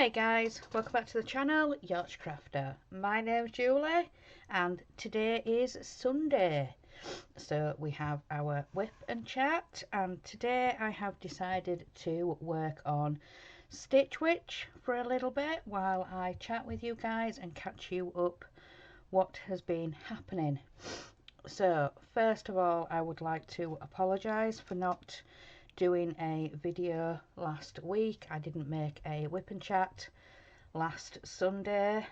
Hi guys, welcome back to the channel, Yacht Crafter. My name's Julie and today is Sunday. So we have our whip and chat, and today I have decided to work on Stitch Witch for a little bit while I chat with you guys and catch you up what has been happening. So first of all, I would like to apologise for not doing a video last week. I didn't make a whip and chat last Sunday.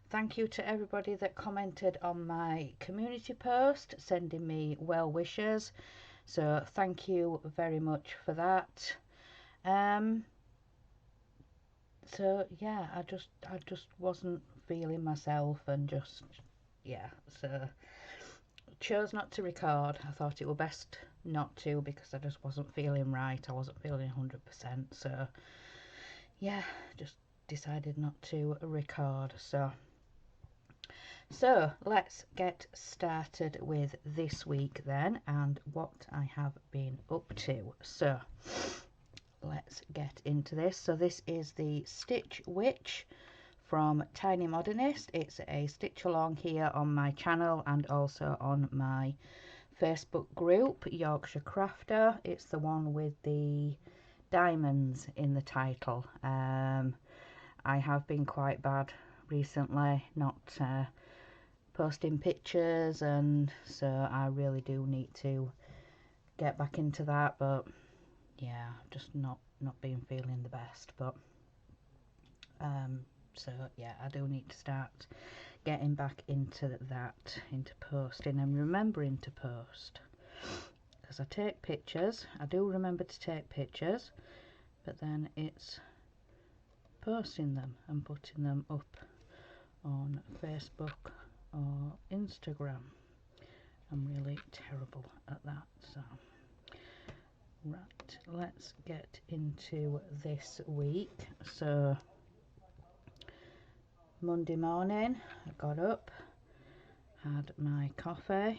Thank you to everybody that commented on my community post sending me well wishes, so thank you very much for that. So yeah, I just wasn't feeling myself, and just so chose not to record. I thought it were best not to, because I just wasn't feeling right. I wasn't feeling 100%, so yeah, just decided not to record. So let's get started with this week then, and what I have been up to. So let's get into this. So this is the Stitch Witch from Tiny Modernist. It's a stitch along here on my channel and also on my Facebook group, Yorkshire Crafter. It's the one with the diamonds in the title. I have been quite bad recently, not posting pictures, and so I really do need to get back into that, but yeah, just not been feeling the best. But so yeah, I do need to start getting back into that, into posting and remembering to post, because I take pictures. I do remember to take pictures, but then it's posting them and putting them up on Facebook or Instagram. I'm really terrible at that. So right, let's get into this week. So Monday morning, I got up, had my coffee.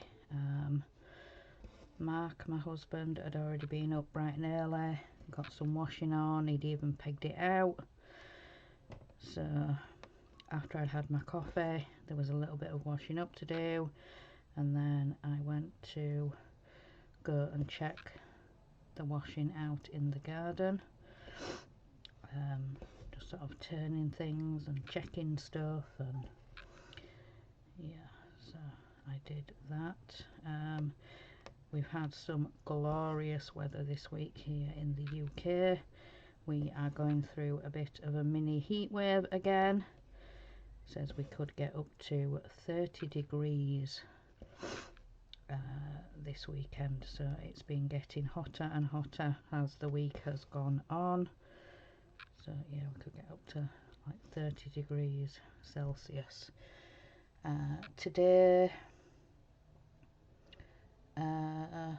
Mark, my husband, had already been up bright and early, got some washing on. He'd even pegged it out. So after I'd had my coffee, there was a little bit of washing up to do, and then I went to go and check the washing out in the garden. Just sort of turning things and checking stuff, and yeah, so I did that. We've had some glorious weather this week here in the UK. We are going through a bit of a mini heat wave again. It says we could get up to 30 degrees this weekend, so it's been getting hotter and hotter as the week has gone on. So yeah, we could get up to like 30 degrees Celsius. Today I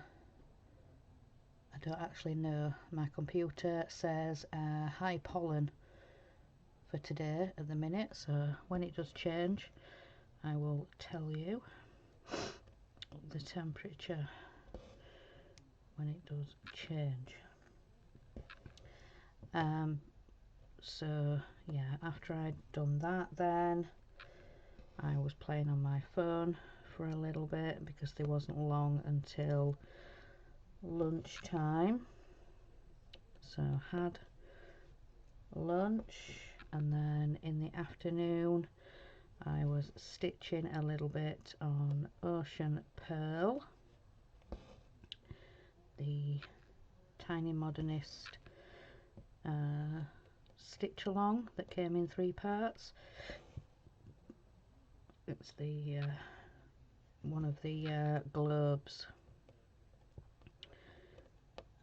don't actually know. My computer says high pollen for today at the minute, so when it does change I will tell you the temperature when it does change. So yeah, after I'd done that, then I was playing on my phone for a little bit, because there wasn't long until lunchtime. So had lunch, and then in the afternoon I was stitching a little bit on Ocean Pearl, the Tiny Modernist stitch along that came in 3 parts. It's the one of the globes,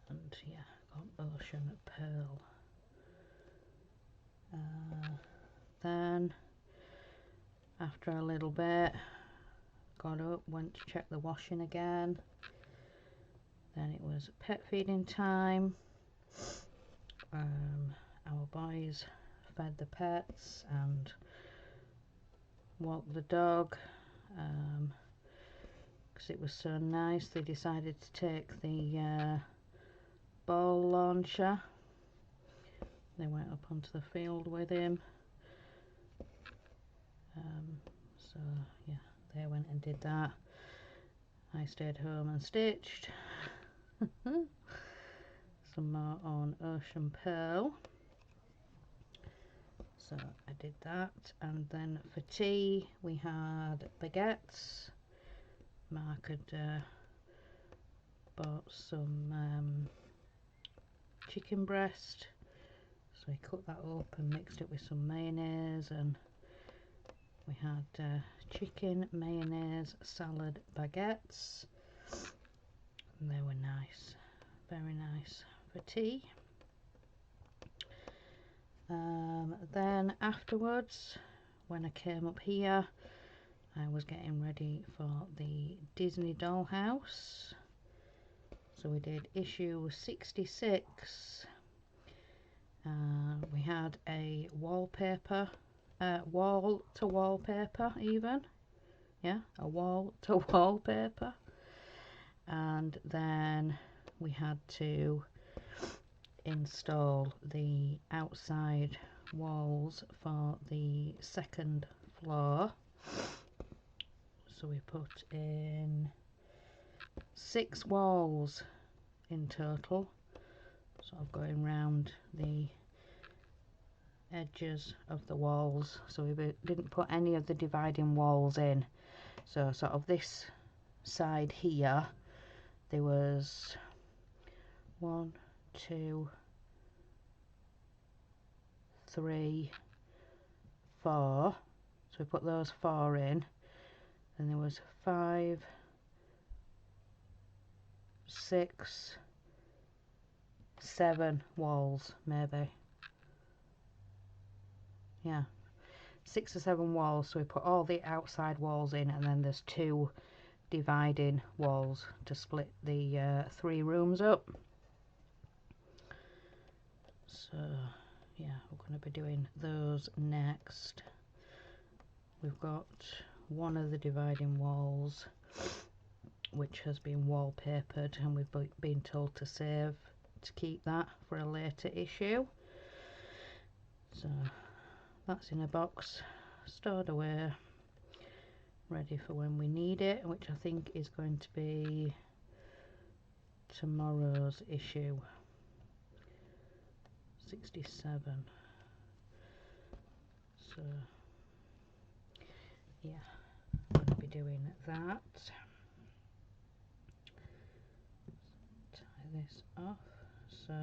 and yeah, got Ocean Pearl. Then after a little bit, got up, went to check the washing again. Then it was pet feeding time. Our boys fed the pets and walked the dog, because it was so nice. They decided to take the ball launcher They went up onto the field with him. So yeah, they went and did that. I stayed home and stitched. Some more on Ocean Pearl. So I did that, and then for tea we had baguettes. Mark had bought some chicken breast, so he cut that up and mixed it with some mayonnaise, and we had chicken, mayonnaise, salad, baguettes, and they were nice, very nice for tea. Then afterwards, when I came up here, I was getting ready for the Disney dollhouse. So we did issue 66. We had a wallpaper, wall to wallpaper even. Yeah, a wall to wallpaper. And then we had to install the outside walls for the second floor. So we put in 6 walls in total, sort of going round the edges of the walls. So we didn't put any of the dividing walls in. So sort of this side here, there was 1, 2, 3, 4. So we put those 4 in, and there was 5, 6, 7 walls maybe. Yeah, 6 or 7 walls. So we put all the outside walls in, and then there's 2 dividing walls to split the 3 rooms up. So yeah, we're going to be doing those next. We've got one of the dividing walls which has been wallpapered, and we've been told to save, to keep that for a later issue. So that's in a box, stored away, ready for when we need it, which I think is going to be tomorrow's issue 67. So yeah, I'm going to be doing that. Tie this off. So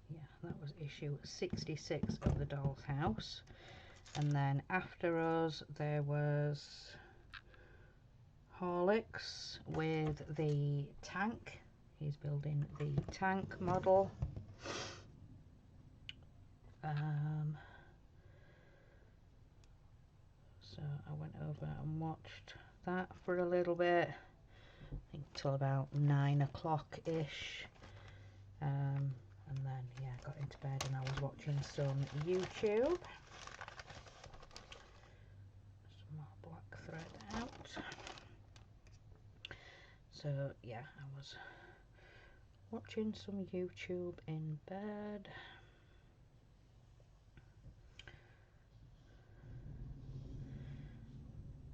yeah, that was issue 66 of the Doll's House. And then after us there was Horlicks with the tank. He's building the tank model. So I went over and watched that for a little bit, I think till about 9 o'clock ish, and then yeah, got into bed and I was watching some YouTube. Some more black thread out. So yeah, I was watching some YouTube in bed.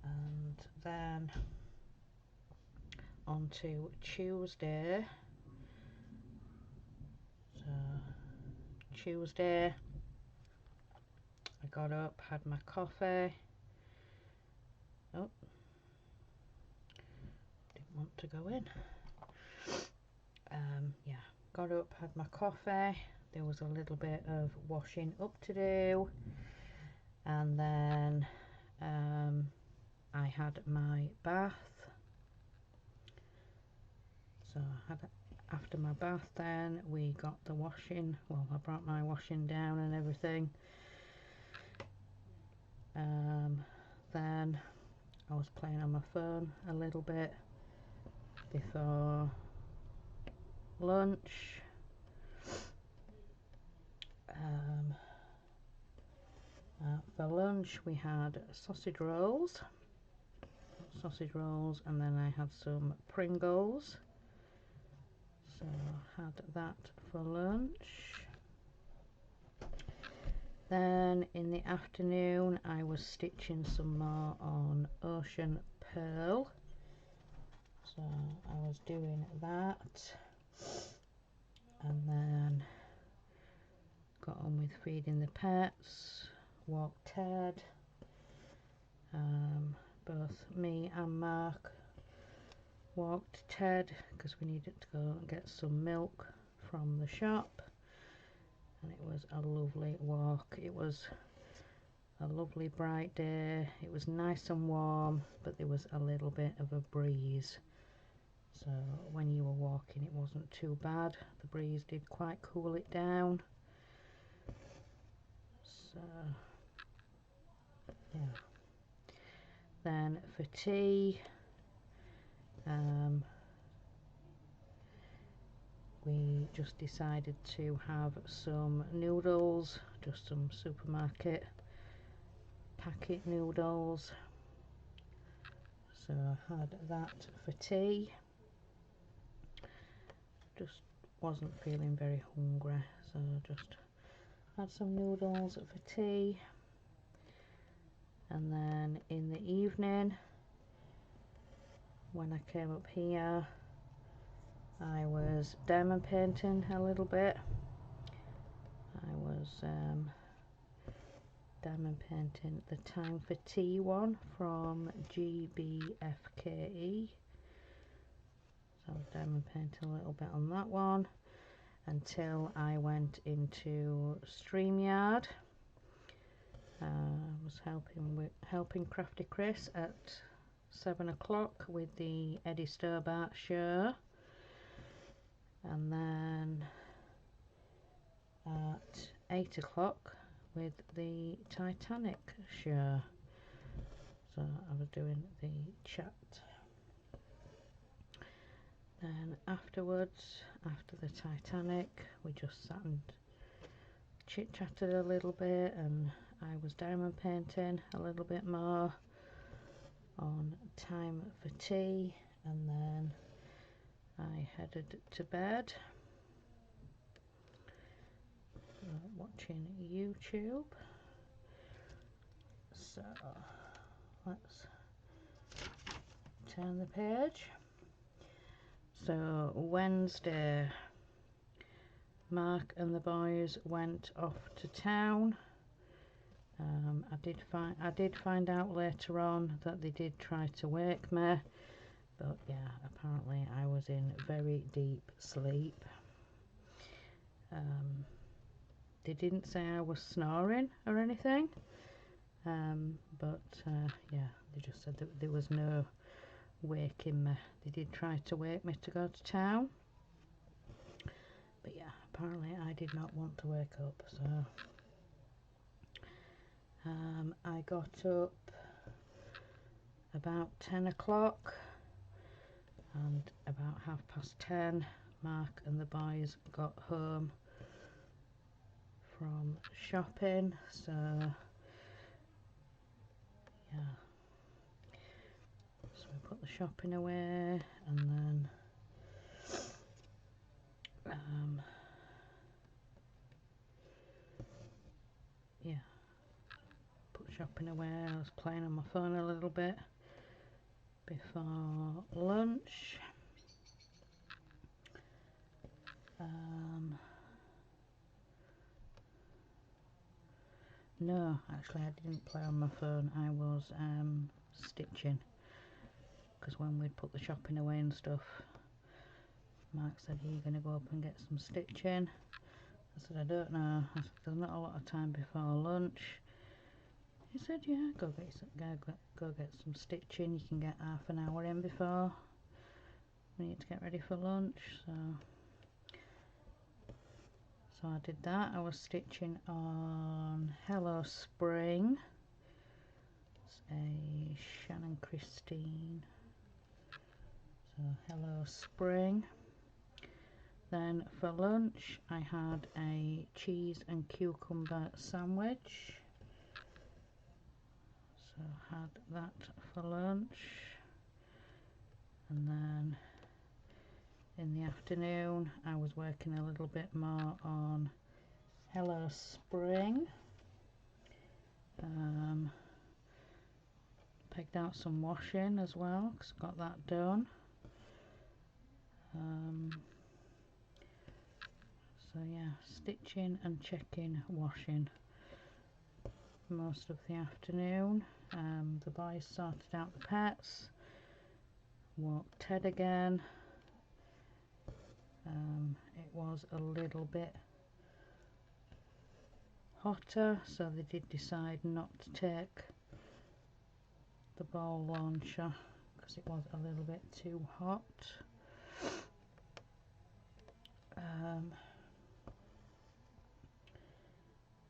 And then on to Tuesday. So Tuesday I got up, had my coffee. Oh, didn't want to go in. Yeah, got up, had my coffee. There was a little bit of washing up to do, and then I had my bath. So after my bath, then we got the washing. Well, I brought my washing down and everything. Then I was playing on my phone a little bit before lunch. For lunch we had sausage rolls, and then I had some Pringles. So I had that for lunch. Then in the afternoon I was stitching some more on Ocean Pearl. So I was doing that, and then got on with feeding the pets, walked Ted. Both me and Mark walked Ted because we needed to go and get some milk from the shop, and it was a lovely walk. It was a lovely bright day. It was nice and warm, but there was a little bit of a breeze, so when you were walking it wasn't too bad. The breeze did quite cool it down. So yeah, then for tea we just decided to have some noodles, just some supermarket packet noodles. So I had that for tea. Just wasn't feeling very hungry, so just had some noodles for tea. And then in the evening, when I came up here, I was diamond painting a little bit. I was diamond painting the Time for Tea one from GBFKE. So I was diamond painting a little bit on that one until I went into StreamYard. I was helping Crafty Chris at 7 o'clock with the Eddie Stobart show, and then at 8 o'clock with the Titanic show. So I was doing the chat. Then afterwards, after the Titanic, we just sat and chit-chatted a little bit, and I was diamond painting a little bit more on Time for Tea, and then I headed to bed watching YouTube. So let's turn the page. So Wednesday, Mark and the boys went off to town. I did find out later on that they did try to wake me, but yeah, apparently I was in very deep sleep. They didn't say I was snoring or anything, but yeah, they just said that there was no waking me. They did try to wake me to go to town, but yeah, apparently I did not want to wake up, so I got up about 10 o'clock, and about 10:30 Mark and the boys got home from shopping. So yeah, so we put the shopping away, and then yeah, put shopping away. I was playing on my phone a little bit before lunch. No, actually I didn't play on my phone. I was stitching, because when we'd put the shopping away and stuff, Mark said, "Are you going to go up and get some stitching?" I said, "I don't know." I said, "There's not a lot of time before lunch." He said, "Yeah, go get some stitching. You can get half an hour in before we need to get ready for lunch." So I did that. I was stitching on Hello Spring. It's a Shannon Christine. So Hello Spring. Then for lunch I had a cheese and cucumber sandwich. So I had that for lunch. And then In the afternoon I was working a little bit more on Hello Spring. Pegged out some washing as well, because got that done. So yeah, stitching and checking washing most of the afternoon. The boys sorted out the pets, walked Ted again. It was a little bit hotter, so they did decide not to take the ball launcher because it was a little bit too hot.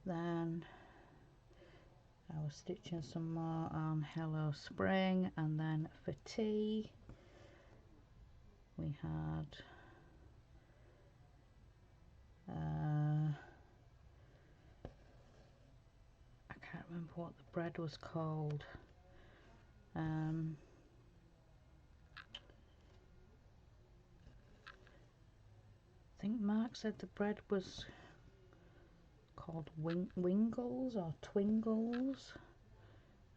Then I was stitching some more on Hello Spring, and then for tea we had I can't remember what the bread was called. I think Mark said the bread was called Wingles or Twingles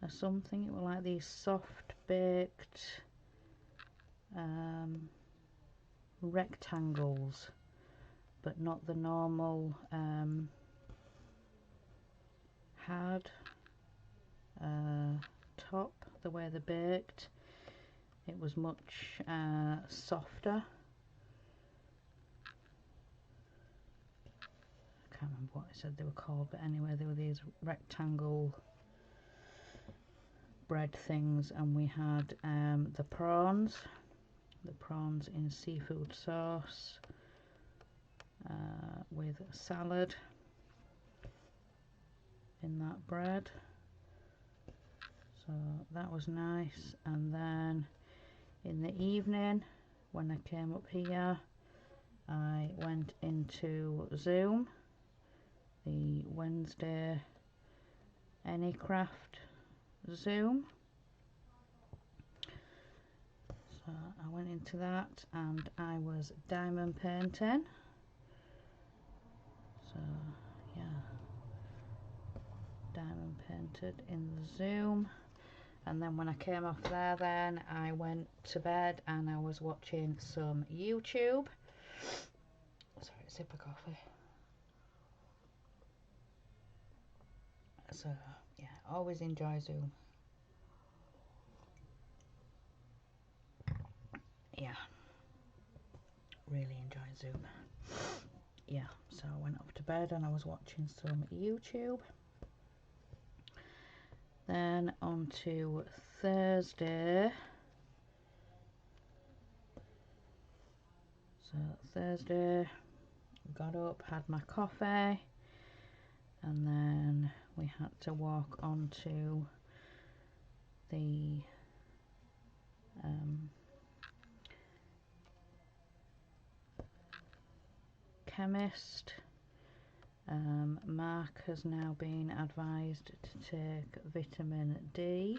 or something. It was like these soft baked rectangles, but not the normal hard top, the way they're baked. It was much softer. I can't remember what I said they were called, but anyway, they were these rectangle bread things, and we had the prawns in seafood sauce with salad in that bread, so that was nice. And then in the evening when I came up here, I went into Zoom, the Wednesday Anycraft Zoom. So I went into that and I was diamond painting. So yeah, diamond painted in the Zoom. And then when I came off there, then I went to bed and I was watching some YouTube. Sorry, sip of coffee. So yeah, always enjoy Zoom. Yeah, really enjoy Zoom. Yeah, so I went up to bed and I was watching some YouTube. Then on to Thursday. So Thursday, got up, had my coffee, and then we had to walk on to the chemist. Mark has now been advised to take vitamin D.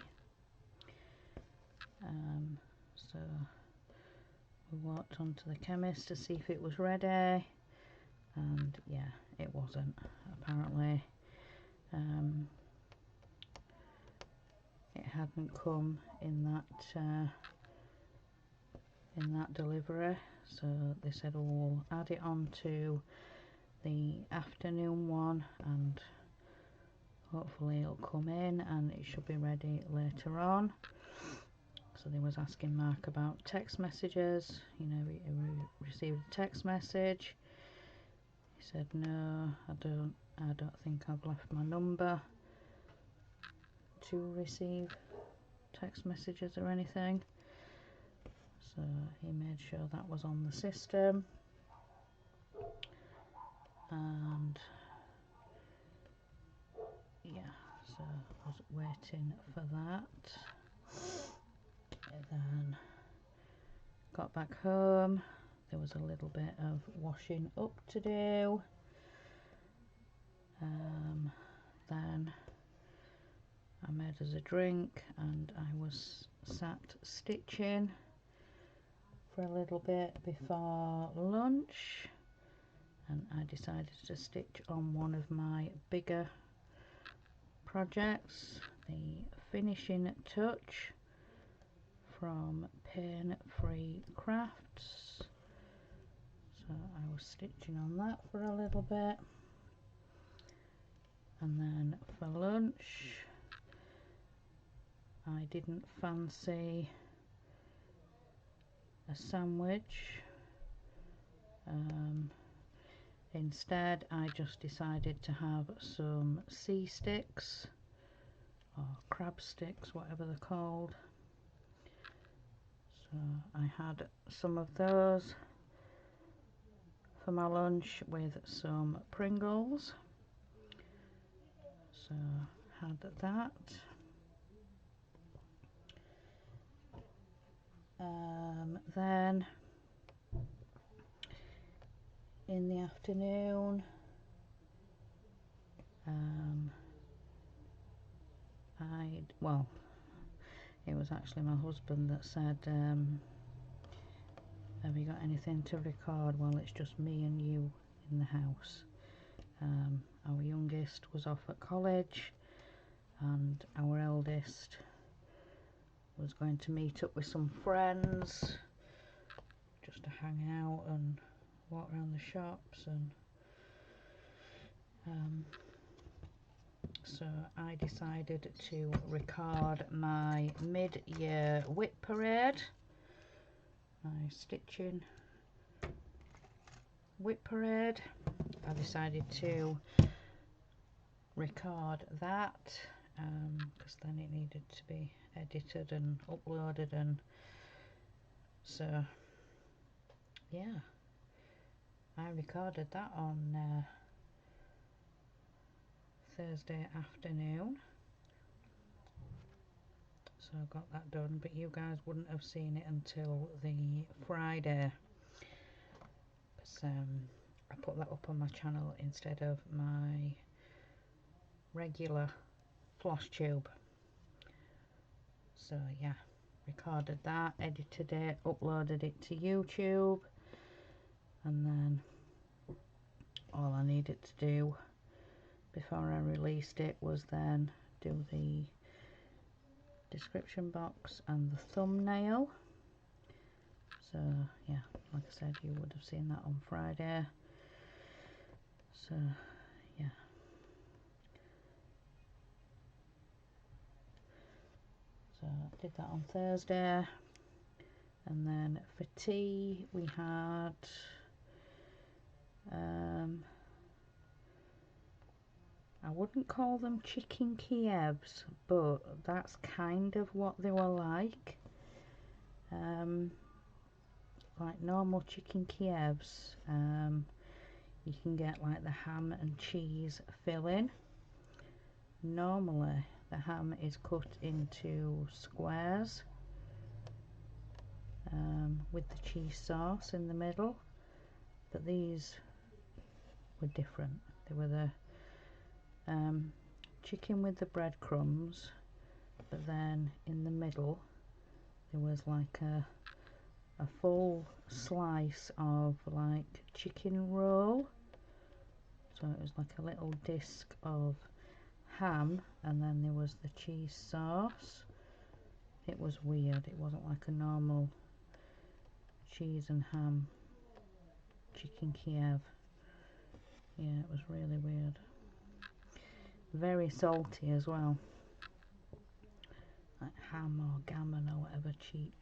So we walked on to the chemist to see if it was ready, and yeah, it wasn't. Apparently it hadn't come in that delivery, so they said, oh, we'll add it on to the afternoon one and hopefully it'll come in and it should be ready later on. So they was asking Mark about text messages, you know, he received a text message. He said, no, I don't think I've left my number to receive text messages or anything. So he made sure that was on the system, and yeah, so I was waiting for that. And then got back home, there was a little bit of washing up to do. Then I made us a drink and I was sat stitching for a little bit before lunch, and I decided to stitch on one of my bigger projects, the finishing touch from Pain Free Crafts. So I was stitching on that for a little bit, and then for lunch I didn't fancy a sandwich. Instead I just decided to have some sea sticks or crab sticks, whatever they're called. So I had some of those for my lunch with some Pringles. So had that. Then in the afternoon it was actually my husband that said, have you got anything to record? Well, it's just me and you in the house. Our youngest was off at college and our eldest was going to meet up with some friends just to hang out and walk around the shops, and so I decided to record my mid-year whip parade, my stitching whip parade. I decided to record that because then it needed to be edited and uploaded, and so yeah, I recorded that on Thursday afternoon, so I got that done, but you guys wouldn't have seen it until the Friday, because I put that up on my channel instead of my regular floss tube. So yeah, recorded that, edited it, uploaded it to YouTube, and then all I needed to do before I released it was then do the description box and the thumbnail. So yeah, like I said, you would have seen that on Friday. So yeah, so I did that on Thursday, and then for tea we had I wouldn't call them chicken Kievs, but that's kind of what they were like normal chicken Kievs. You can get like the ham and cheese filling. Normally the ham is cut into squares with the cheese sauce in the middle, but these were different. They were the chicken with the breadcrumbs, but then in the middle there was like a full slice of like chicken roll. So it was like a little disc of ham, and then there was the cheese sauce. It was weird. It wasn't like a normal cheese and ham chicken Kiev. Yeah, it was really weird. Very salty as well, like ham or gammon or whatever cheap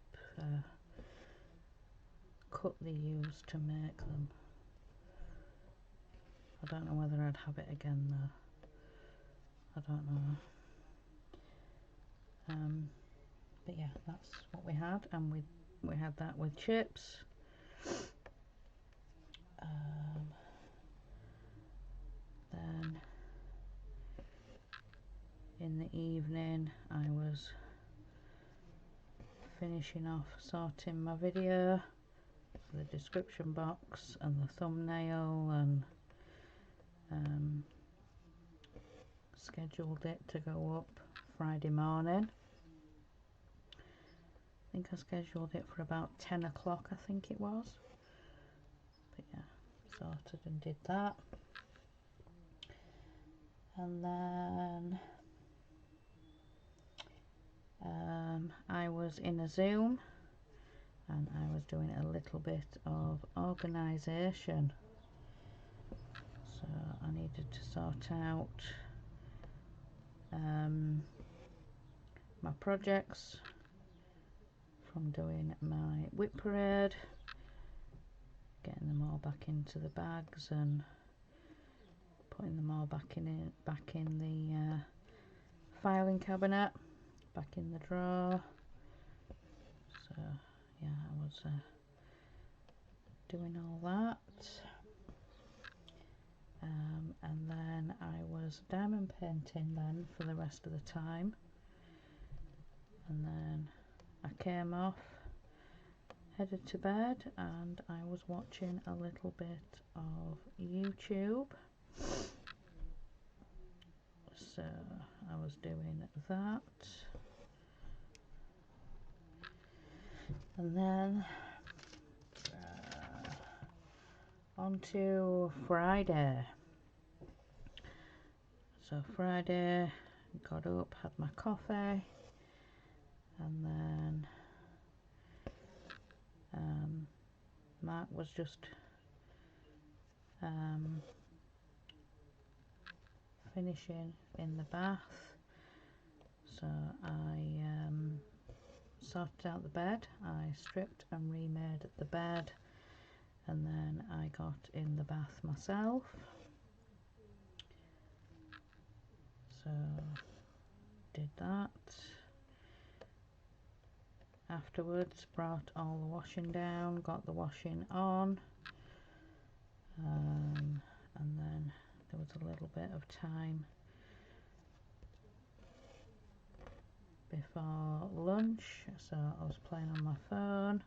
cut they use to make them. I don't know whether I'd have it again though. I don't know. But yeah, that's what we had, and we had that with chips. Then in the evening I was finishing off sorting my video, the description box and the thumbnail, and scheduled it to go up Friday morning. think I scheduled it for about 10 o'clock, I think it was. But yeah, sorted and did that. And then I was in a Zoom and I was doing a little bit of organisation. So I needed to sort out my projects from doing my whip parade, getting them all back into the bags and putting them all back in the filing cabinet, back in the drawer. So yeah, I was doing all that. And then I was diamond painting then for the rest of the time, and then I came off, headed to bed, and I was watching a little bit of YouTube. So I was doing that, and then on to Friday. So Friday, got up, had my coffee, and then Mark was just finishing in the bath, so I sorted out the bed. I stripped and remade the bed, and then I got in the bath myself. So did that. Afterwards, brought all the washing down, got the washing on, and then there was a little bit of time before lunch, so I was playing on my phone.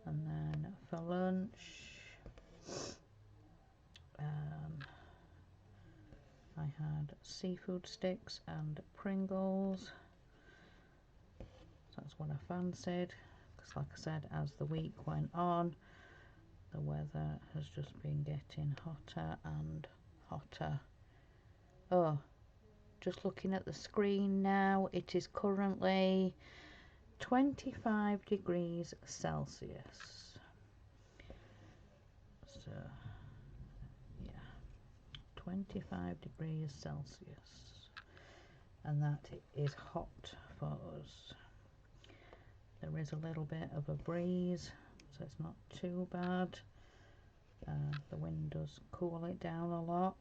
And then for lunch, I had seafood sticks and Pringles. So that's what I fancied, because like I said, as the week went on, the weather has just been getting hotter and hotter. Oh, just looking at the screen now, it is currently 25 degrees Celsius. So yeah, 25 degrees Celsius, and that is hot for us. There is a little bit of a breeze, so it's not too bad. The wind does cool it down a lot.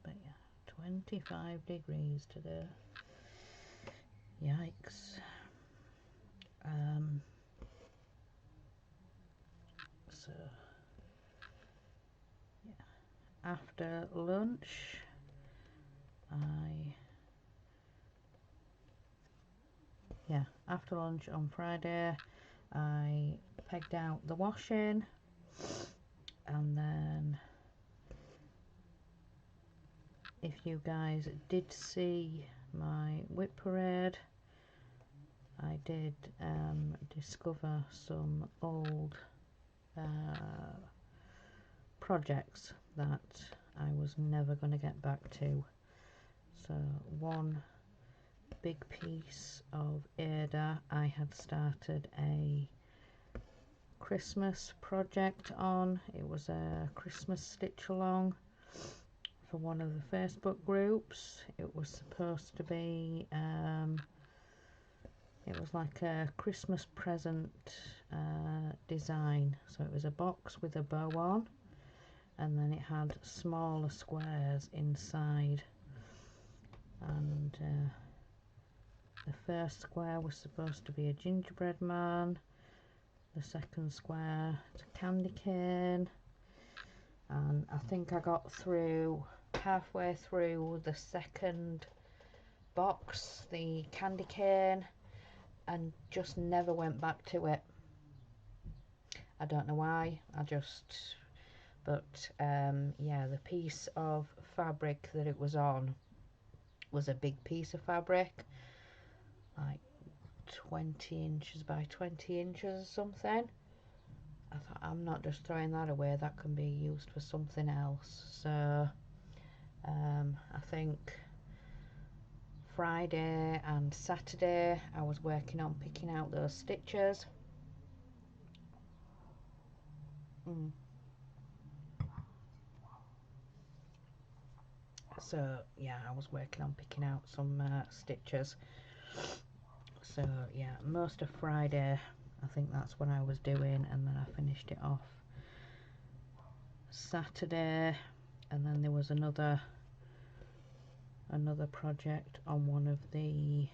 But yeah, 25 degrees today. Yikes. So yeah, after lunch after lunch on Friday I pegged out the washing, and then if you guys did see my whip parade, I did discover some old projects that I was never going to get back to. So one big piece of Ada, I had started a Christmas project on. It was a Christmas stitch along for one of the Facebook groups. It was supposed to be it was like a Christmas present design. So it was a box with a bow on, and then it had smaller squares inside, and the first square was supposed to be a gingerbread man, the second square is a candy cane, and I think I got through halfway through the second box, the candy cane, and just never went back to it. I don't know why, but yeah, the piece of fabric that it was on was a big piece of fabric, like 20 inches by 20 inches or something. I thought, I'm not just throwing that away, that can be used for something else. So I think Friday and Saturday I was working on picking out those stitches. So yeah, I was working on picking out some stitches. So yeah, most of Friday I think that's what I was doing, and then I finished it off Saturday, and then there was another project on one of the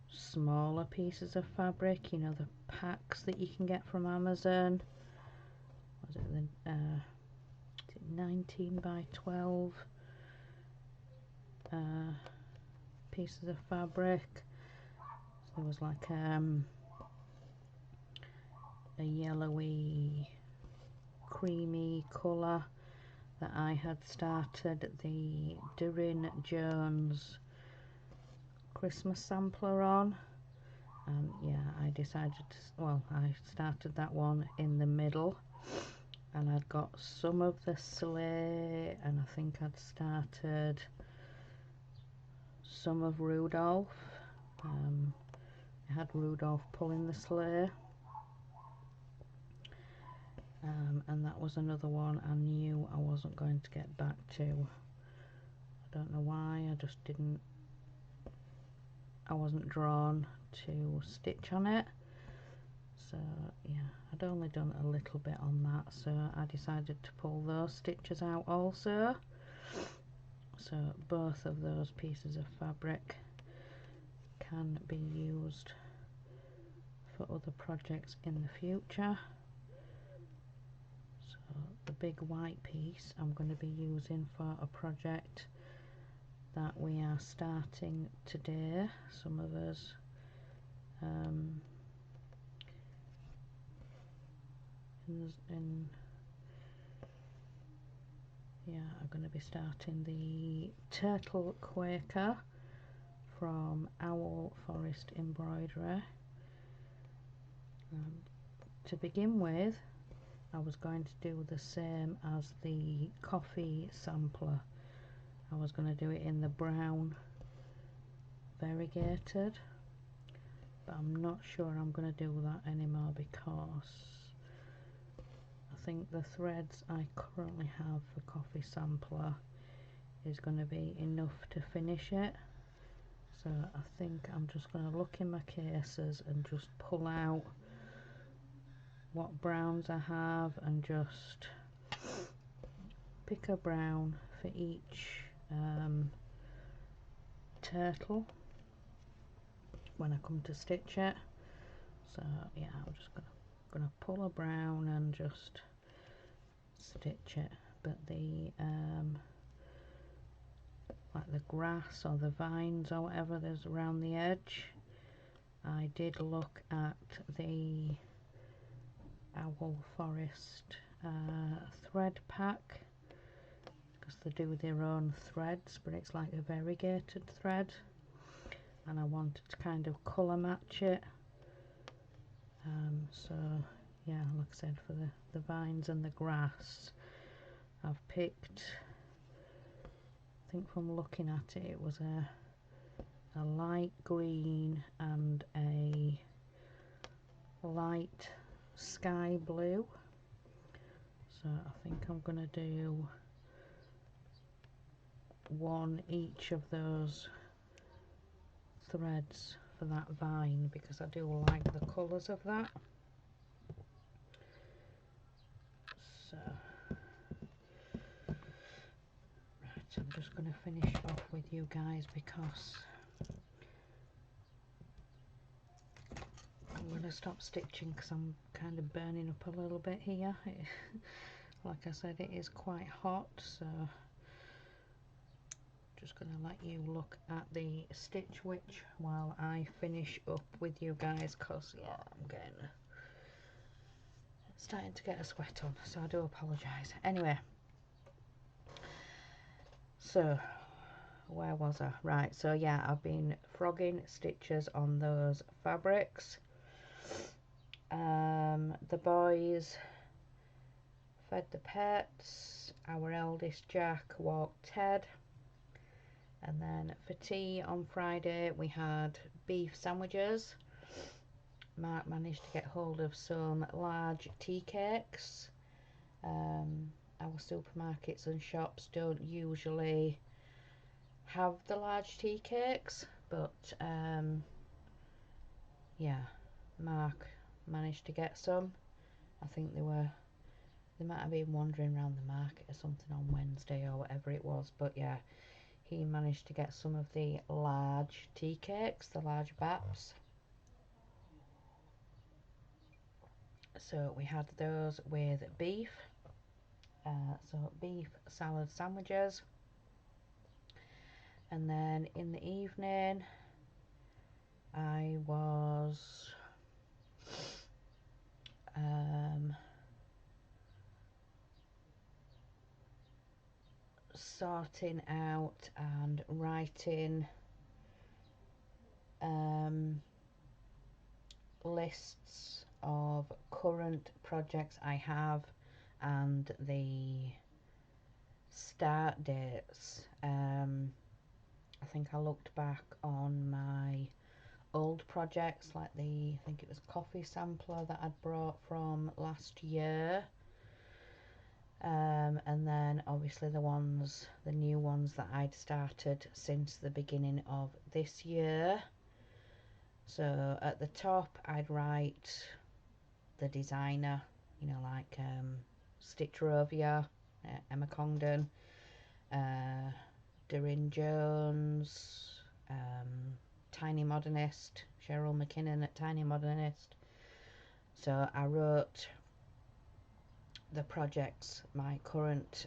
smaller pieces of fabric, you know, the packs that you can get from Amazon. Was it the 19 by 12 pieces of fabric? So there was like a yellowy creamy colour that I had started the Durin Jones Christmas sampler on, and yeah, I decided to, well, I started that one in the middle, and I'd got some of the sleigh, and I think I'd started some of Rudolph. I had Rudolph pulling the sleigh, and that was another one I knew I wasn't going to get back to. I don't know why, I wasn't drawn to stitch on it. So yeah, I'd only done a little bit on that, so I decided to pull those stitches out also. So both of those pieces of fabric can be used for other projects in the future. So the big white piece I'm going to be using for a project that we are starting today. Some of us I'm going to be starting the Turtle Quaker from Owl Forest Embroidery. To begin with, I was going to do the same as the coffee sampler. I was going to do it in the brown variegated, but I'm not sure I'm going to do that anymore because I think the threads I currently have for coffee sampler is going to be enough to finish it. So I think I'm just going to look in my cases and just pull out what browns I have and just pick a brown for each turtle when I come to stitch it. So yeah, I'm just gonna pull a brown and just stitch it. But the like the grass or the vines or whatever there's around the edge, I did look at the Owl Forest thread pack, because they do their own threads, but it's like a variegated thread, and I wanted to kind of colour match it. So yeah, like I said, for the vines and the grass, I've picked, I think from looking at it, it was a light green and a light sky blue. So I think I'm going to do one each of those threads for that vine, because I do like the colours of that. So right, I'm just going to finish off with you guys because I'm going to stop stitching because I'm kind of burning up a little bit here. Like I said, it is quite hot, so just going to let you look at the stitch witch while I finish up with you guys, because yeah, I'm starting to get a sweat on, so I do apologise. Anyway, so where was I? Right, so yeah, I've been frogging stitches on those fabrics. The boys fed the pets. Our eldest Jack walked Ted. And then for tea on Friday we had beef sandwiches. Mark managed to get hold of some large tea cakes. Our supermarkets and shops don't usually have the large tea cakes, but yeah, Mark managed to get some. I think they might have been wandering around the market or something on Wednesday or whatever it was, but yeah, he managed to get some of the large tea cakes, the large baps. So we had those with beef. So beef salad sandwiches. And then in the evening I was sorting out and writing lists of current projects I have and the start dates. I think I looked back on my old projects, like I think it was coffee sampler that I'd brought from last year, and then obviously the new ones that I'd started since the beginning of this year. So at the top I'd write the designer, like Stitch Rovia, Emma Congdon, Doreen Jones, Tiny Modernist, Cheryl McKinnon at Tiny Modernist. So I wrote the projects, my current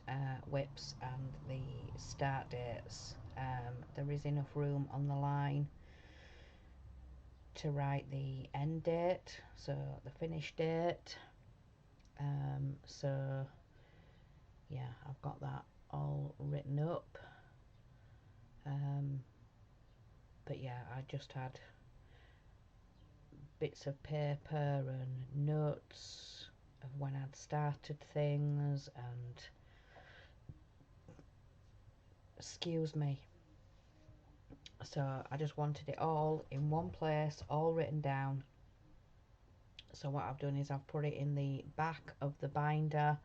whips and the start dates. There is enough room on the line to write the end date, so the finish date. So yeah, I've got that all written up. But yeah, I just had bits of paper and notes of when I'd started things, and excuse me, so I just wanted it all in one place, all written down. So what I've done is I've put it in the back of the binder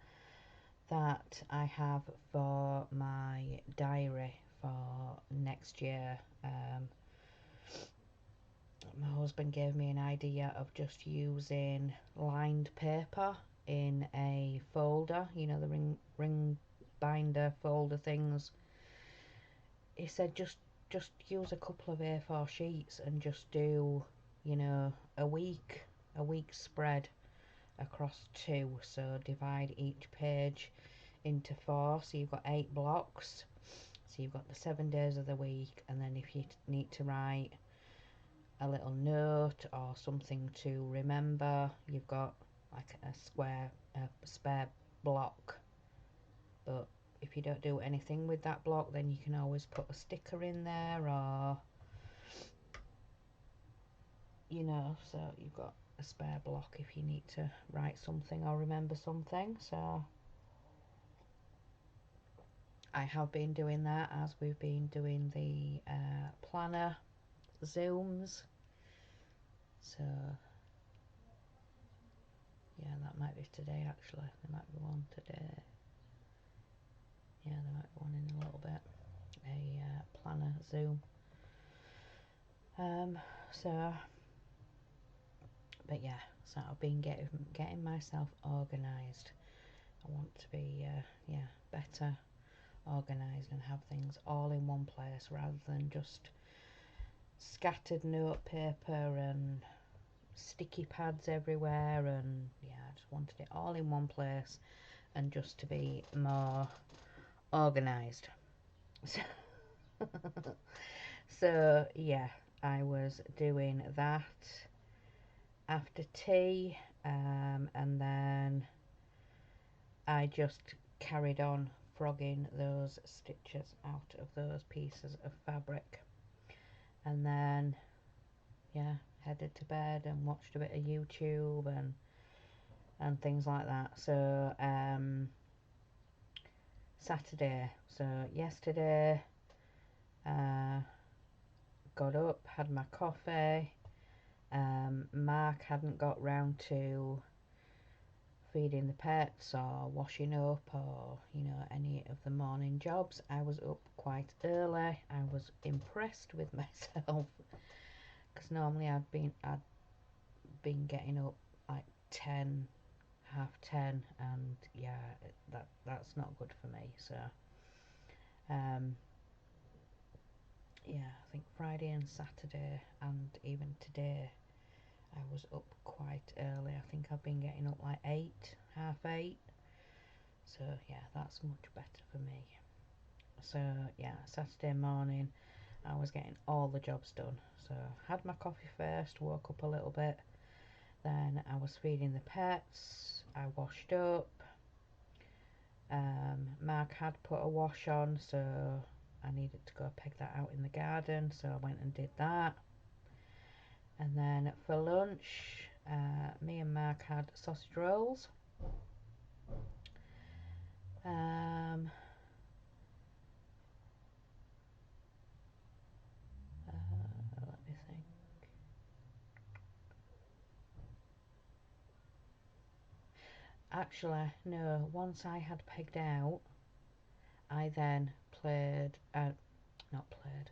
that I have for my diary for next year. My husband gave me an idea of just using lined paper in a folder, the ring binder folder things. He said just use a couple of A4 sheets and just do, a week spread across two. So divide each page into 4, so you've got 8 blocks. So you've got the 7 days of the week, and then if you need to write a little note or something to remember, you've got like a spare block. But if you don't do anything with that block, then you can always put a sticker in there, or so you've got a spare block if you need to write something or remember something. So I have been doing that as we've been doing the planner Zooms. So yeah, that might be today actually. There might be one today. Yeah, there might be one in a little bit. A planner Zoom. So, but yeah, so I've been getting myself organised. I want to be better organised and have things all in one place rather than just scattered note paper and sticky pads everywhere. And yeah, I just wanted it all in one place and just to be more organised. So yeah, I was doing that after tea, and then I just carried on frogging those stitches out of those pieces of fabric, and then yeah, headed to bed and watched a bit of YouTube and things like that. So Saturday, so yesterday, got up, had my coffee. Mark hadn't got round to feeding the pets or washing up or, you know, any of the morning jobs. I was up quite early. I was impressed with myself because normally I'd been getting up like 10, half 10, and yeah, that's not good for me. So um yeah, I think Friday and Saturday and even today I was up quite early. I think I've been getting up like 8, half 8. So yeah, that's much better for me. So yeah, Saturday morning I was getting all the jobs done. So had my coffee first, woke up a little bit, then I was feeding the pets, I washed up. Mark had put a wash on, so I needed to go peg that out in the garden, so I went and did that. And then for lunch, me and Mark had sausage rolls. Let me think. Actually, no, once I had pegged out, I then not played.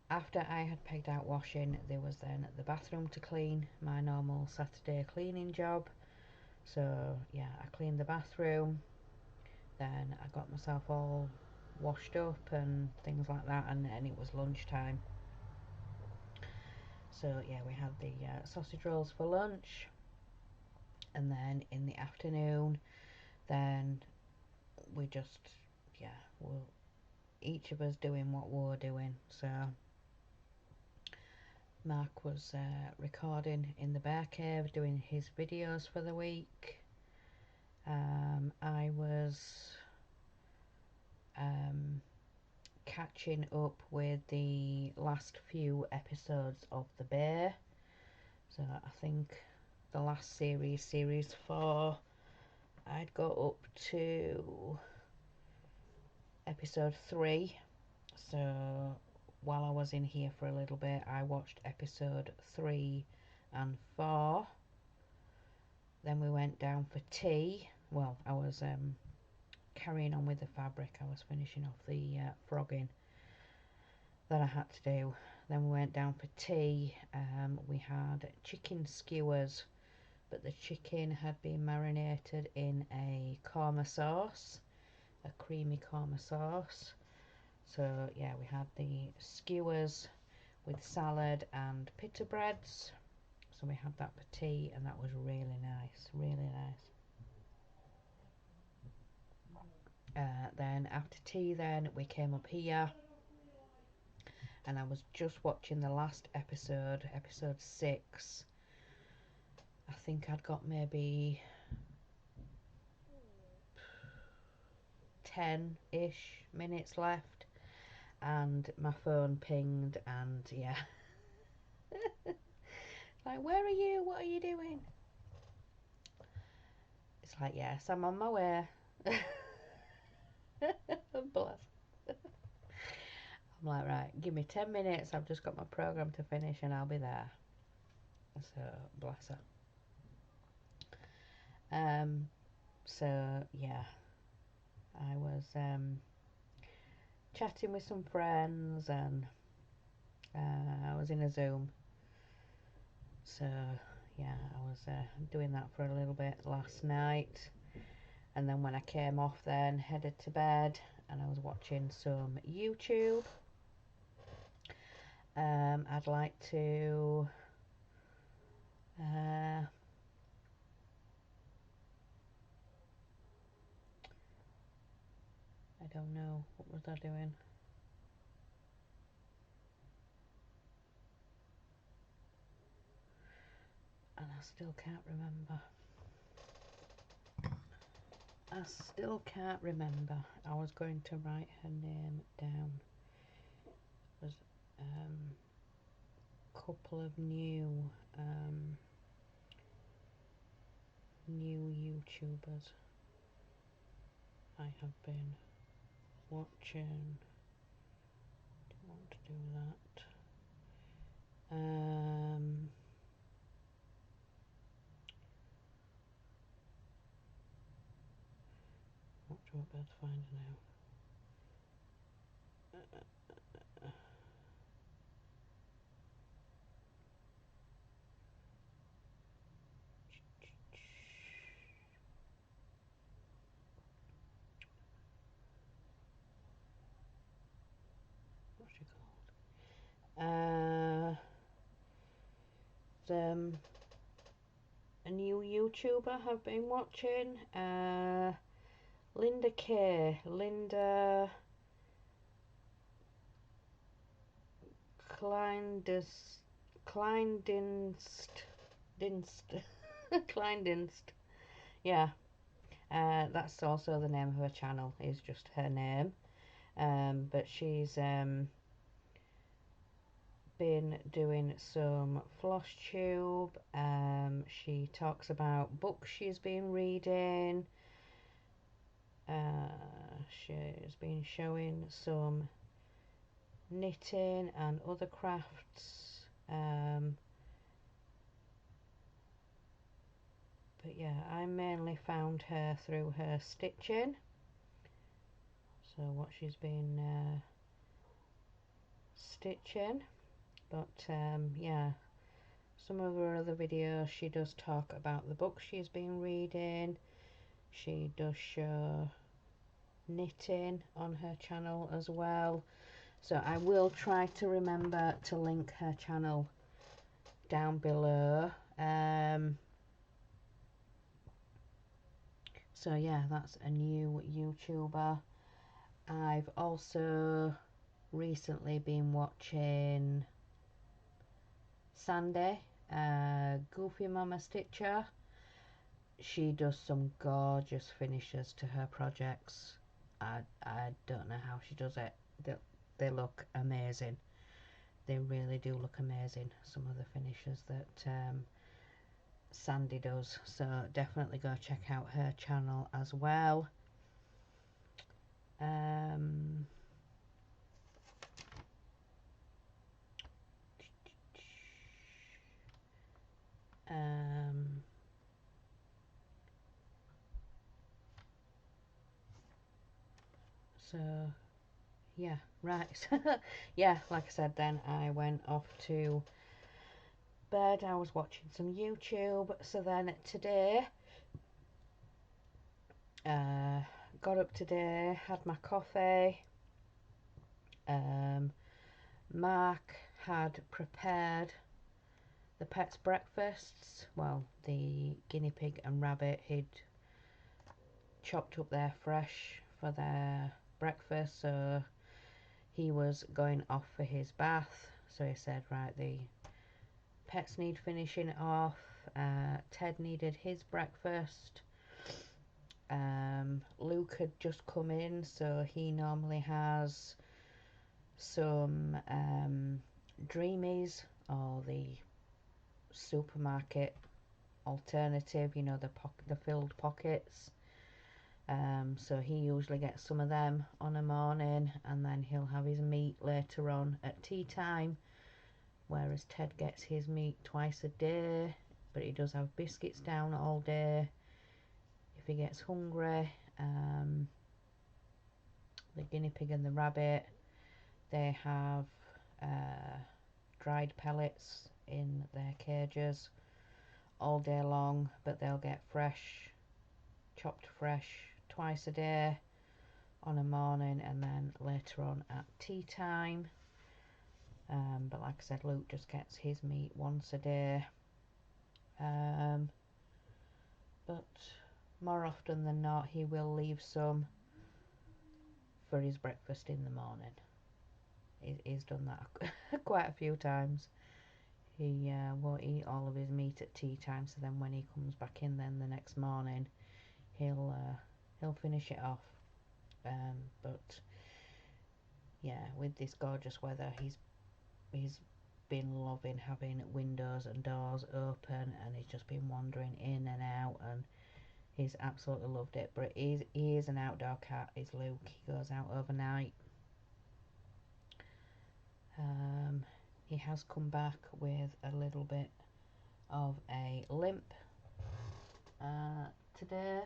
After I had pegged out washing, there was then the bathroom to clean, my normal Saturday cleaning job. So yeah, I cleaned the bathroom, then I got myself all washed up and things like that, and then it was lunchtime. So yeah, we had the sausage rolls for lunch, and then in the afternoon, then we just, yeah, we'll each of us doing what we're doing. So Mark was recording in the bear cave, doing his videos for the week. I was catching up with the last few episodes of The Bear. So I think the last series 4, I'd got up to episode 3. So while I was in here for a little bit, I watched episode 3 and 4. Then we went down for tea. Well, I was carrying on with the fabric. I was finishing off the frogging that I had to do. Then we went down for tea. We had chicken skewers, but the chicken had been marinated in a korma sauce, a creamy korma sauce. So yeah, we had the skewers with salad and pita breads. So we had that for tea, and that was really nice, really nice. Then after tea, then we came up here, and I was just watching the last episode, episode 6. I think I'd got maybe 10-ish minutes left, and my phone pinged, and yeah. Like, where are you? What are you doing? It's like, yes, I'm on my way. Bless. I'm like, right, give me 10 minutes. I've just got my program to finish and I'll be there. So, bless her. So, yeah, I was chatting with some friends, and I was in a Zoom. So, yeah, I was doing that for a little bit last night. And then when I came off, then headed to bed, and I was watching some YouTube. I'd like to I don't know, what was I doing? And I still can't remember. I still can't remember. I was going to write her name down. There's a couple of new YouTubers I have been watching. Don't want to do that. What do I better find now? What's she called? A new YouTuber I've been watching. Linda K. Linda Kleindienst. Kleindienst. Yeah. That's also the name of her channel, is just her name. But she's been doing some floss tube. She talks about books she's been reading. She's been showing some knitting and other crafts. But yeah, I mainly found her through her stitching. So what she's been stitching. But yeah, some of her other videos she does talk about the books she's been reading. She does show knitting on her channel as well. So I will try to remember to link her channel down below. So yeah, that's a new YouTuber. I've also recently been watching Sandy, Goofy Mama Stitcher. She does some gorgeous finishes to her projects. I don't know how she does it. They look amazing. They really do look amazing, some of the finishes that Sandy does. So definitely go check out her channel as well. So yeah, right. Yeah, like I said, then I went off to bed. I was watching some YouTube. So then today, got up today, had my coffee. Mark had prepared the pets' breakfasts. Well, the guinea pig and rabbit, he'd chopped up their fresh for their breakfast, so he was going off for his bath. So he said, right, the pets need finishing off. Ted needed his breakfast. Luke had just come in, so he normally has some Dreamies, or the supermarket alternative, you know, the filled pockets. So he usually gets some of them on a morning, and then he'll have his meat later on at tea time, whereas Ted gets his meat twice a day, but he does have biscuits down all day if he gets hungry. The guinea pig and the rabbit, they have dried pellets in their cages all day long, but they'll get chopped fresh twice a day, on a morning and then later on at tea time. But like I said, Luke just gets his meat once a day. But more often than not, he will leave some for his breakfast in the morning. He's done that quite a few times. He won't eat all of his meat at tea time, so then when he comes back in then the next morning, he'll he'll finish it off. But yeah, with this gorgeous weather, he's been loving having windows and doors open, and he's just been wandering in and out, and he's absolutely loved it. But he is an outdoor cat, is Luke. He goes out overnight. He has come back with a little bit of a limp today,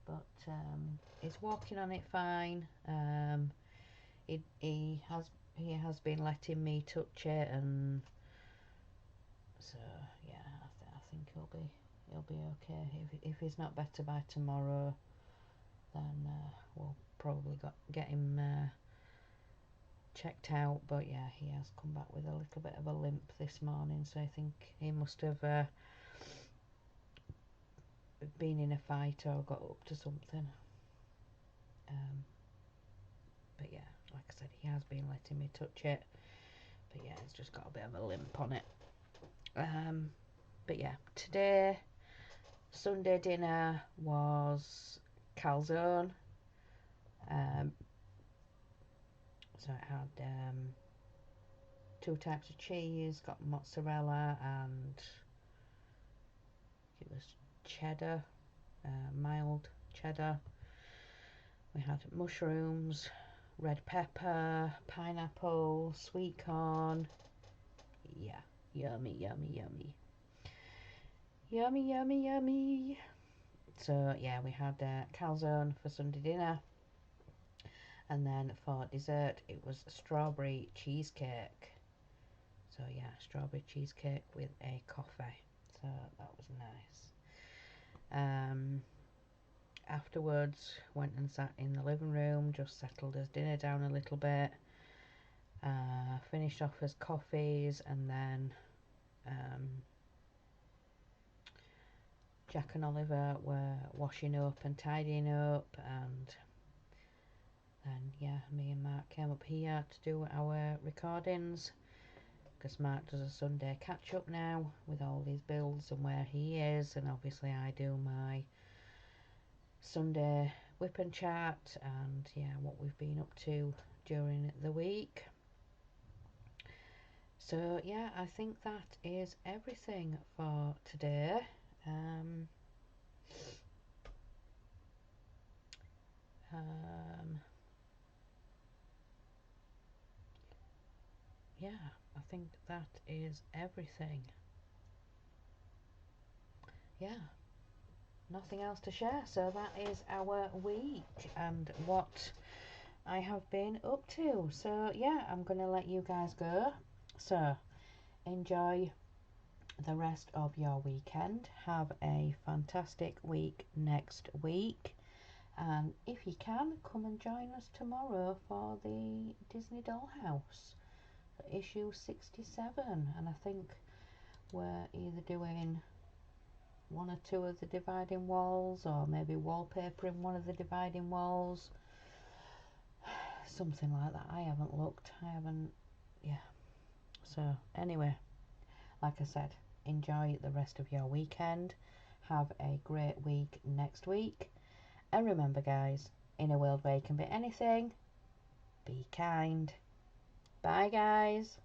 but he's walking on it fine. He has been letting me touch it, and so yeah, I think he'll be okay. If he's not better by tomorrow, then we'll probably get him checked out. But yeah, he has come back with a little bit of a limp this morning, so I think he must have been in a fight or got up to something. But yeah, like I said, he has been letting me touch it, but yeah, it's just got a bit of a limp on it. But yeah, today Sunday dinner was calzone. So it had 2 types of cheese, got mozzarella, and it was cheddar, mild cheddar. We had mushrooms, red pepper, pineapple, sweet corn. Yeah, yummy, yummy, yummy. Yummy, yummy, yummy. So yeah, we had calzone for Sunday dinner. And then for dessert, it was strawberry cheesecake. So yeah, strawberry cheesecake with a coffee. So that was nice. Afterwards, went and sat in the living room, just settled his dinner down a little bit. Finished off his coffees, and then Jack and Oliver were washing up and tidying up, and then yeah, me and Mark came up here to do our recordings, because Mark does a Sunday catch up now with all these builds and where he is, and obviously I do my Sunday Whip and Chat, and yeah, what we've been up to during the week. So yeah, I think that is everything for today. Yeah, I think that is everything. Yeah, nothing else to share. So that is our week and what I have been up to. So yeah, I'm gonna let you guys go. So enjoy the rest of your weekend. Have a fantastic week next week, and if you can, come and join us tomorrow for the Disney Dollhouse issue 67, and I think we're either doing 1 or 2 of the dividing walls, or maybe wallpapering one of the dividing walls, something like that. I haven't looked, yeah. So anyway, like I said, enjoy the rest of your weekend, have a great week next week, and remember guys, in a world where you can be anything, be kind. Bye guys.